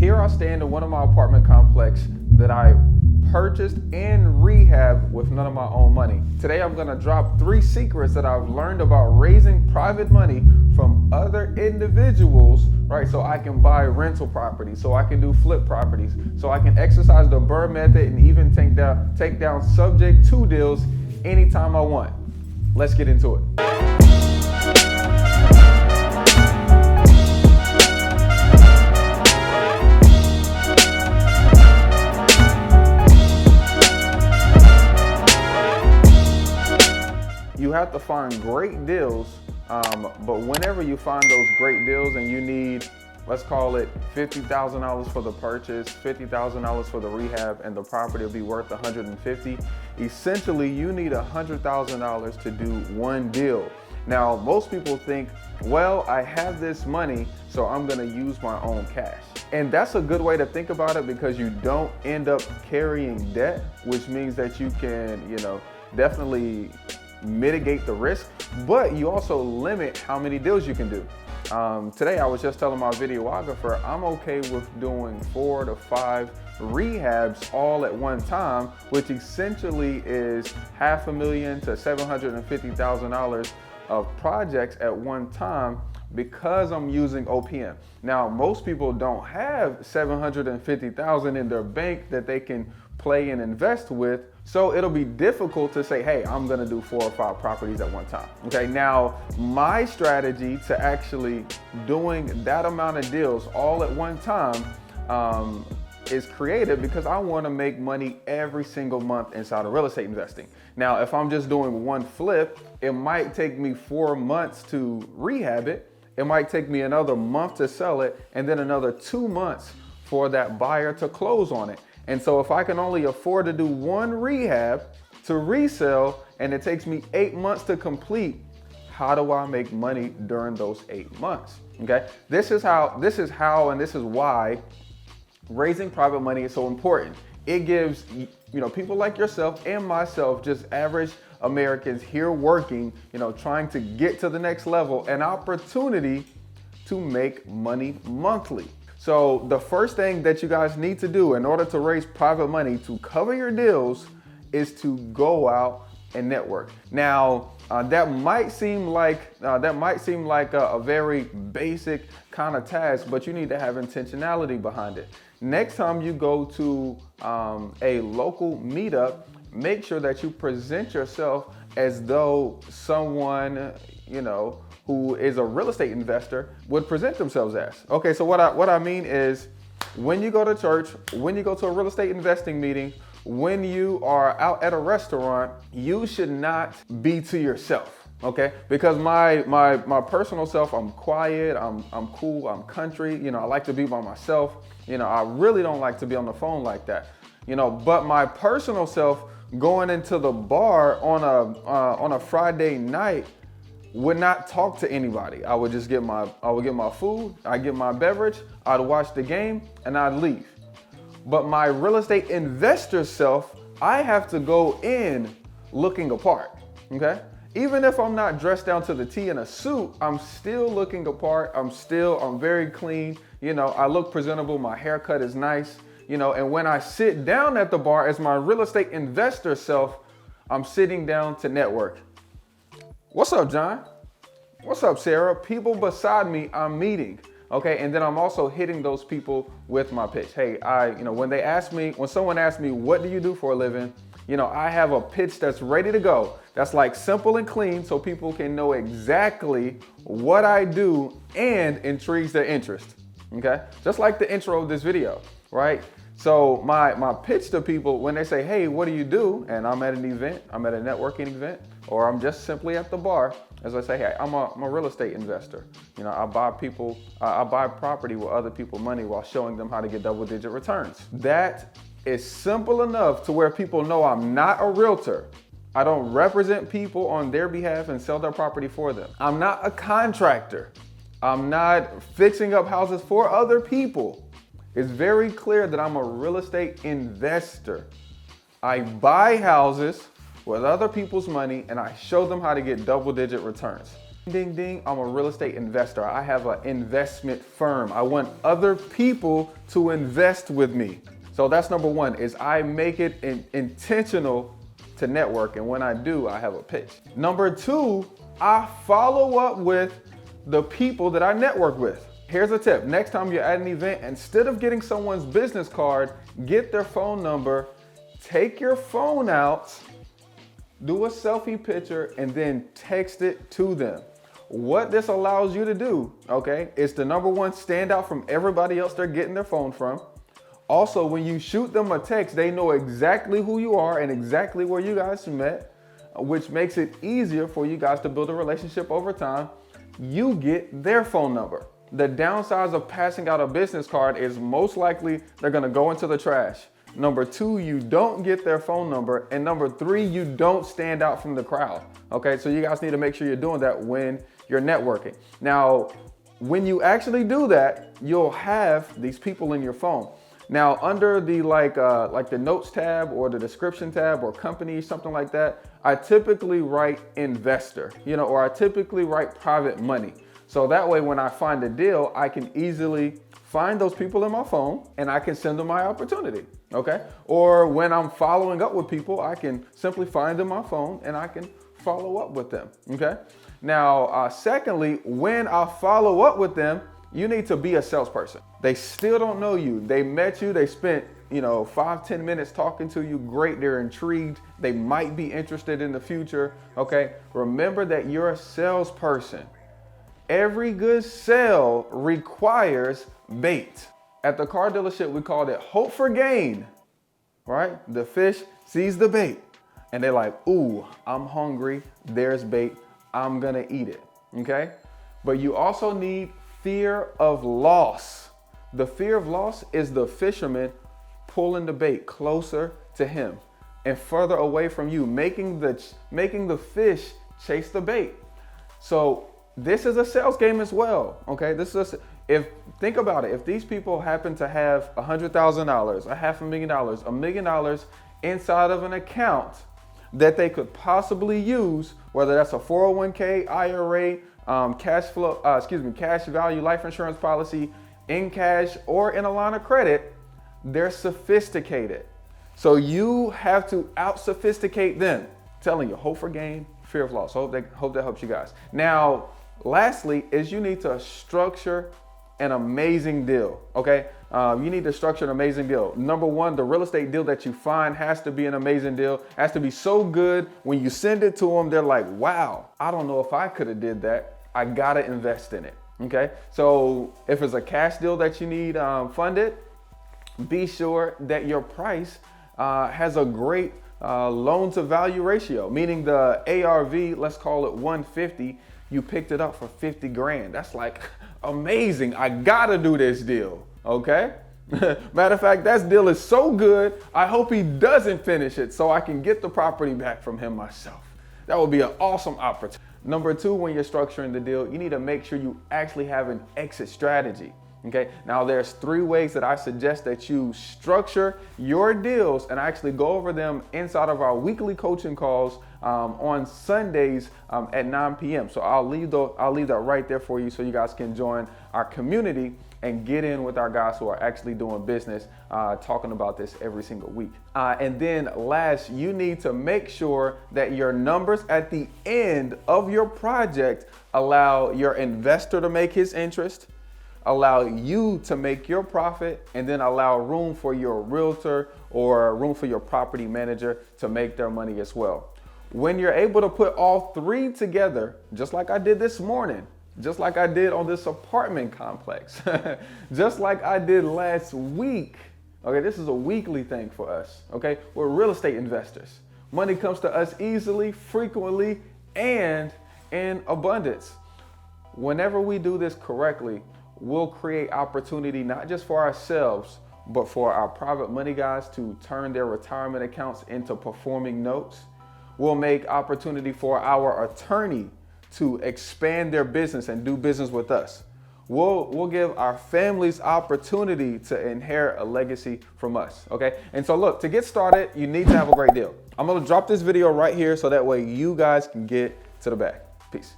Here I stand in one of my apartment complex that I purchased and rehab with none of my own money. Today I'm gonna drop 3 secrets that I've learned about raising private money from other individuals, right? So I can buy rental properties, so I can do flip properties, so I can exercise the BRRRR method and even take down subject to deals anytime I want. Let's get into it. You have to find great deals, but whenever you find those great deals and you need, let's call it $50,000 for the purchase, $50,000 for the rehab, and the property will be worth $150,000, essentially you need $100,000 to do one deal. Now, most people think, well, I have this money, so I'm gonna use my own cash. And that's a good way to think about it because you don't end up carrying debt, which means that you can, definitely mitigate the risk, but you also limit how many deals you can do. Today I was just telling my videographer I'm okay with doing 4 to 5 rehabs all at one time, which essentially is $500,000 to $750,000 of projects at one time because I'm using OPM. Now, most people don't have $750,000 in their bank that they can play and invest with, so it'll be difficult to say, hey, I'm gonna do 4 or 5 properties at one time. Okay, now my strategy to actually doing that amount of deals all at one time is creative because I wanna make money every single month inside of real estate investing. Now, if I'm just doing one flip, it might take me 4 months to rehab it. It might take me another month to sell it, and then another 2 months for that buyer to close on it. And so if I can only afford to do one rehab to resell, and it takes me 8 months to complete, how do I make money during those 8 months? Okay, this is how, and this is why raising private money is so important. It gives, people like yourself and myself, just average Americans here working, trying to get to the next level, an opportunity to make money monthly. So the first thing that you guys need to do in order to raise private money to cover your deals is to go out and network. Now, that might seem like a very basic kind of task, but you need to have intentionality behind it. Next time you go to a local meetup, make sure that you present yourself as though someone, who is a real estate investor would present themselves as. Okay, so what I mean is when you go to church, when you go to a real estate investing meeting, when you are out at a restaurant, you should not be to yourself, okay? Because my personal self, I'm quiet, I'm cool, I'm country, I like to be by myself. I really don't like to be on the phone like that. But my personal self going into the bar on a Friday night would not talk to anybody. I would just get my food, I'd get my beverage, I'd watch the game, and I'd leave. But my real estate investor self, I have to go in looking apart, okay? Even if I'm not dressed down to the T in a suit, I'm still looking apart. I'm very clean. I look presentable, my haircut is nice, and when I sit down at the bar as my real estate investor self, I'm sitting down to network. What's up, John? What's up, Sarah? People beside me, I'm meeting. Okay, and then I'm also hitting those people with my pitch. Hey, when someone asks me, what do you do for a living? I have a pitch that's ready to go. That's like simple and clean so people can know exactly what I do and intrigues their interest. Okay, just like the intro of this video, right? So my pitch to people when they say, hey, what do you do? And I'm at an event, I'm at a networking event, or I'm just simply at the bar, as I say, hey, I'm a real estate investor. I buy property with other people's money while showing them how to get double-digit returns. That is simple enough to where people know I'm not a realtor. I don't represent people on their behalf and sell their property for them. I'm not a contractor. I'm not fixing up houses for other people. It's very clear that I'm a real estate investor. I buy houses with other people's money and I show them how to get double-digit returns. Ding, ding, I'm a real estate investor. I have an investment firm. I want other people to invest with me. So that's number one, is I make it intentional to network. And when I do, I have a pitch. Number two, I follow up with the people that I network with. Here's a tip. Next time you're at an event, instead of getting someone's business card, get their phone number, take your phone out, do a selfie picture, and then text it to them. What this allows you to do, okay, is to number one, stand out from everybody else they're getting their phone from. Also, when you shoot them a text, they know exactly who you are and exactly where you guys met, which makes it easier for you guys to build a relationship over time. You get their phone number. The downsides of passing out a business card is most likely they're gonna go into the trash. Number two, you don't get their phone number. And number three, you don't stand out from the crowd. Okay, so you guys need to make sure you're doing that when you're networking. Now, when you actually do that, you'll have these people in your phone. Now, under the like the notes tab or the description tab or company, something like that, I typically write investor, or I typically write private money. So that way, when I find a deal, I can easily find those people in my phone and I can send them my opportunity, okay? Or when I'm following up with people, I can simply find them on my phone and I can follow up with them, okay? Now, secondly, when I follow up with them, you need to be a salesperson. They still don't know you. They met you, they spent 5-10 minutes talking to you. Great, they're intrigued. They might be interested in the future, okay? Remember that you're a salesperson. Every good sale requires bait. At the car dealership, we called it hope for gain, right? The fish sees the bait and they're like, ooh, I'm hungry, there's bait, I'm gonna eat it, okay? But you also need fear of loss. The fear of loss is the fisherman pulling the bait closer to him and further away from you, making the fish chase the bait. So this is a sales game as well, okay? Think about it. If these people happen to have $100,000, $500,000, $1 million inside of an account that they could possibly use, whether that's a 401k, IRA, cash value life insurance policy, in cash or in a line of credit, they're sophisticated. So you have to out sophisticate them. I'm telling you, hope for gain, fear of loss. Hope that helps you guys. Now, lastly, is you need to structure an amazing deal, okay? You need to structure an amazing deal. Number one, the real estate deal that you find has to be an amazing deal. Has to be so good when you send it to them, they're like, wow, I don't know if I could have did that. I gotta invest in it, okay? So if it's a cash deal that you need funded, be sure that your price has a great loan to value ratio, meaning the ARV, let's call it 150, you picked it up for 50 grand. That's like amazing. I gotta do this deal, okay? Matter of fact, that deal is so good, I hope he doesn't finish it so I can get the property back from him myself. That would be an awesome opportunity. Number two, when you're structuring the deal, you need to make sure you actually have an exit strategy. Okay, now there's 3 ways that I suggest that you structure your deals and actually go over them inside of our weekly coaching calls on Sundays at 9 p.m. So I'll leave that right there for you so you guys can join our community and get in with our guys who are actually doing business, talking about this every single week. And then last, you need to make sure that your numbers at the end of your project allow your investor to make his interest, allow you to make your profit, and then allow room for your realtor or room for your property manager to make their money as well. When you're able to put all 3 together, just like I did this morning, just like I did on this apartment complex, just like I did last week, okay, this is a weekly thing for us, okay? We're real estate investors. Money comes to us easily, frequently, and in abundance. Whenever we do this correctly, we'll create opportunity not just for ourselves, but for our private money guys to turn their retirement accounts into performing notes. We'll make opportunity for our attorney to expand their business and do business with us. We'll give our families opportunity to inherit a legacy from us, okay? And so look, to get started, you need to have a great deal. I'm gonna drop this video right here so that way you guys can get to the bag. Peace.